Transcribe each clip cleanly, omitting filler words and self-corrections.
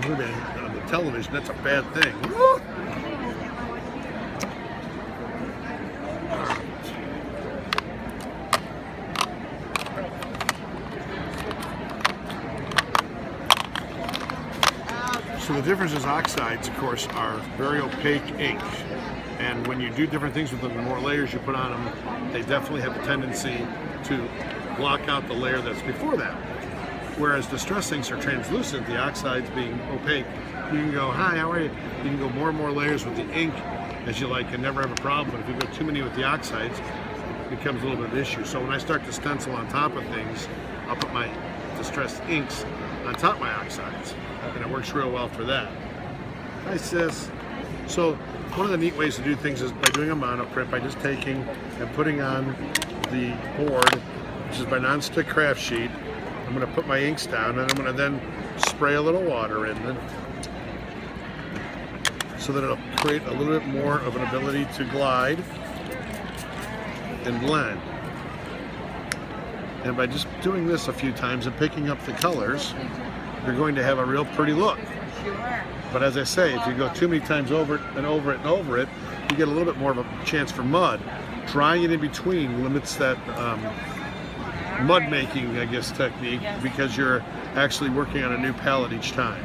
on the television, that's a bad thing. So the difference is oxides, of course, are very opaque ink. And when you do different things with them, the more layers you put on them, they definitely have a tendency to block out the layer that's before that. Whereas distress inks are translucent, the oxides being opaque, you can go, hi, how are you? You can go more and more layers with the ink as you like and never have a problem. But if you go too many with the oxides, it becomes a little bit of an issue. So when I start to stencil on top of things, I'll put my distressed inks on top of my oxides. And it works real well for that. Hi, sis. So one of the neat ways to do things is by doing a monoprint, by just taking and putting on the board, which is my non-stick craft sheet. I'm going to put my inks down, and I'm going to then spray a little water in them so that it'll create a little bit more of an ability to glide and blend. And by just doing this a few times and picking up the colors, you're going to have a real pretty look. But as I say, if you go too many times over it and over it and over it, you get a little bit more of a chance for mud. Drying it in between limits that mud making, I guess, technique, because you're actually working on a new palette each time.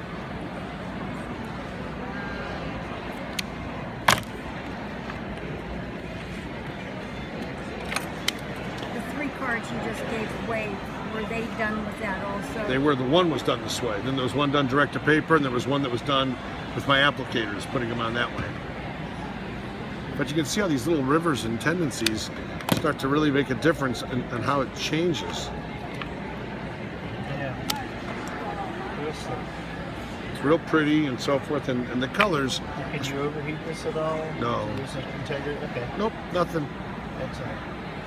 The 3 cards you just gave away, were they done with that also? They were. The one was done this way. Then there was one done direct to paper, and there was one that was done with my applicators, putting them on that way. But you can see how these little rivers and tendencies start to really make a difference in how it changes. Yeah. It's real pretty and so forth, and the colors. Can you overheat this at all? No. Lose its integrity? Okay. Nope, nothing. Excellent.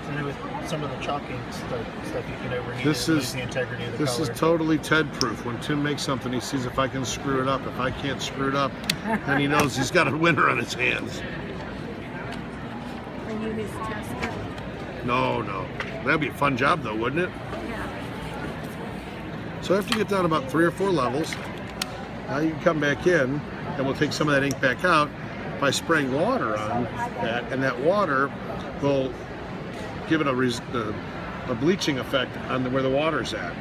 So with some of the chalking stuff you can overheat This it, is lose the integrity of the this color. is totally Ted proof. When Tim makes something, he sees if I can screw it up. If I can't screw it up, then he knows he's got a winner on his hands. Are you his tester? No. That'd be a fun job though, wouldn't it? Yeah. So after you get down about 3 or 4 levels, now you can come back in and we'll take some of that ink back out by spraying water on that, and that water will give it a bleaching effect on where the water's at.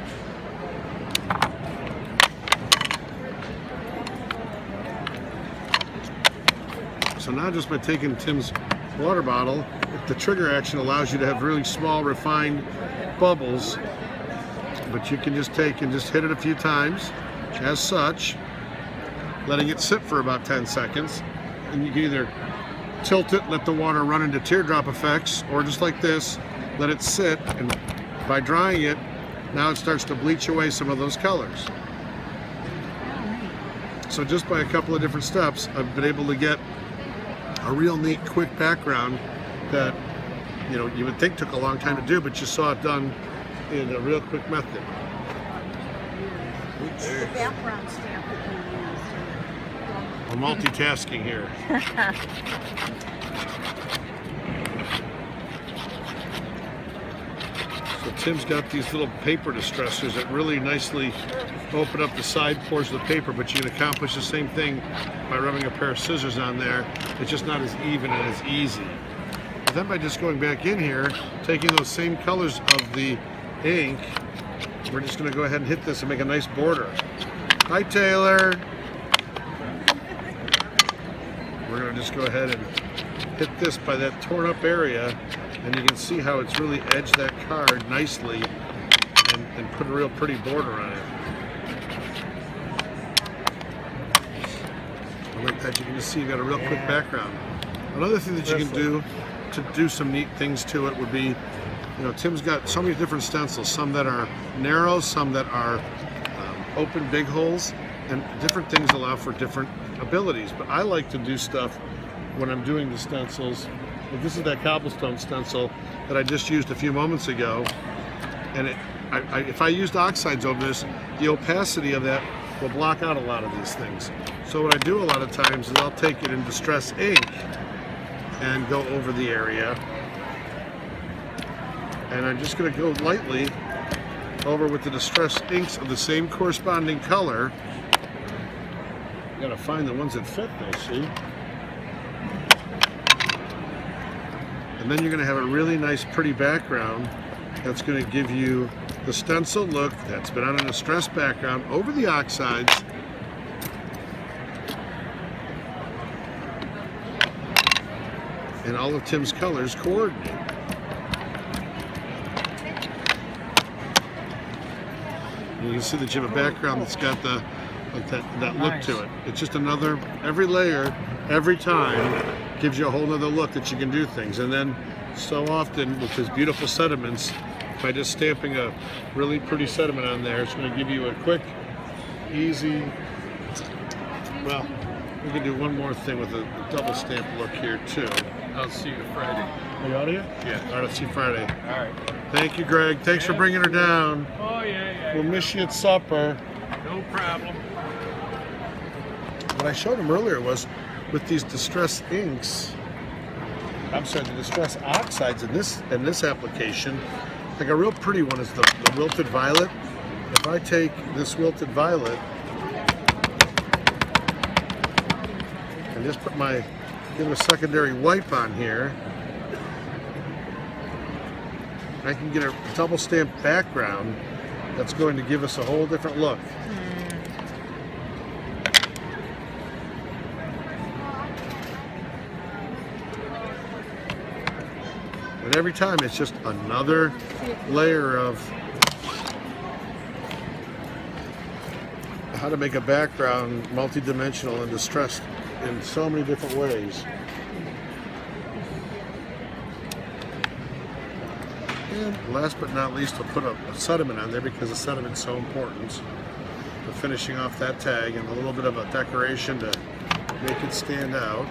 So now just by taking Tim's water bottle, the trigger action allows you to have really small refined bubbles, but you can just take and just hit it a few times as such, letting it sit for about 10 seconds, and you can either tilt it, let the water run into teardrop effects, or just like this, let it sit, and by drying it, now it starts to bleach away some of those colors. So just by a couple of different steps, I've been able to get a real neat, quick background that, you know, you would think took a long time to do, but you saw it done in a real quick method. What's the background stamp that you used? We're multitasking here. So Tim's got these little paper distressors that really nicely open up the side pores of the paper, but you can accomplish the same thing by rubbing a pair of scissors on there. It's just not as even and as easy. But then by just going back in here, taking those same colors of the ink, we're just going to go ahead and hit this and make a nice border. Hi, Taylor. We're going to just go ahead and hit this by that torn up area, and you can see how it's really edged that card nicely and put a real pretty border on it. And like that, you can just see you got a real quick background. Another thing that you can do to do some neat things to it would be, you know, Tim's got so many different stencils, some that are narrow, some that are open big holes, and different things allow for different abilities. But I like to do stuff when I'm doing the stencils. Like this is that cobblestone stencil that I just used a few moments ago, and if I used oxides over this, the opacity of that will block out a lot of these things. So what I do a lot of times is I'll take it in distress ink and go over the area, and I'm just going to go lightly over with the distress inks of the same corresponding color You gotta find the ones that fit though, see? And then you're gonna have a really nice, pretty background that's gonna give you the stencil look that's been on a distressed background over the oxides. And all of Tim's colors coordinate. You can see that you have a background that's got the that look to it. It's just another, every layer, every time gives you a whole nother look that you can do things. And then so often with these beautiful sediments, by just stamping a really pretty sediment on there, it's going to give you a quick, easy, well, we can do one more thing with a double stamp look here too. I'll see you Friday. Are you out of here? Yeah. All right, I'll see you Friday. All right. Thank you, Greg. Thanks for bringing her down. Oh, yeah. We'll miss you at supper. No problem. What I showed him earlier was with these distress inks, I'm sorry, the distress oxides in this application, like a real pretty one is the wilted violet. If I take this wilted violet and just give it a secondary wipe on here, I can get a double stamped background that's going to give us a whole different look. And every time it's just another layer of how to make a background multi-dimensional and distressed in so many different ways. And last but not least, we'll put a sediment on there because the sediment's so important for finishing off that tag and a little bit of a decoration to make it stand out.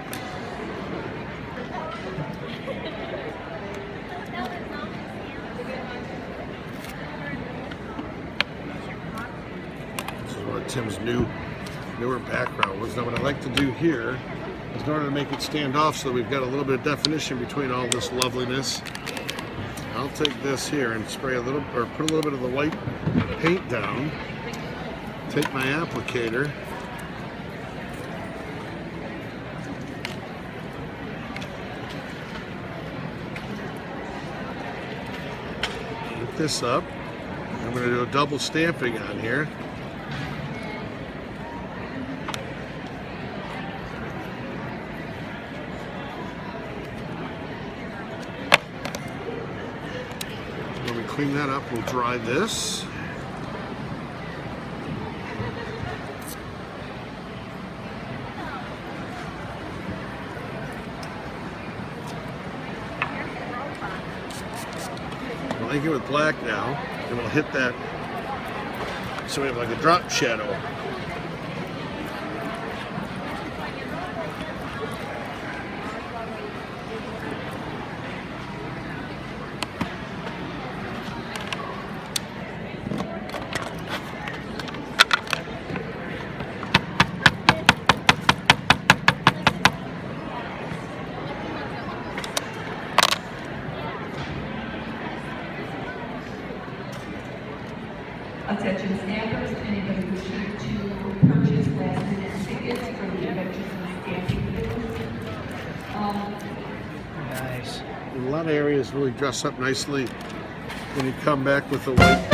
This is one of Tim's newer background was. Now what I like to do here is in order to make it stand off so that we've got a little bit of definition between all this loveliness, I'll take this here and spray a little, or put a little bit of the white paint down. Take my applicator. Put this up. I'm going to do a double stamping on here. Clean that up, we'll dry this. We'll ink it with black now, and we'll hit that so we have like a drop shadow. Attention stampers, anybody wishing to purchase last minute tickets for the Adventures in Stamping booth. Nice. A lot of areas really dress up nicely when you come back with the white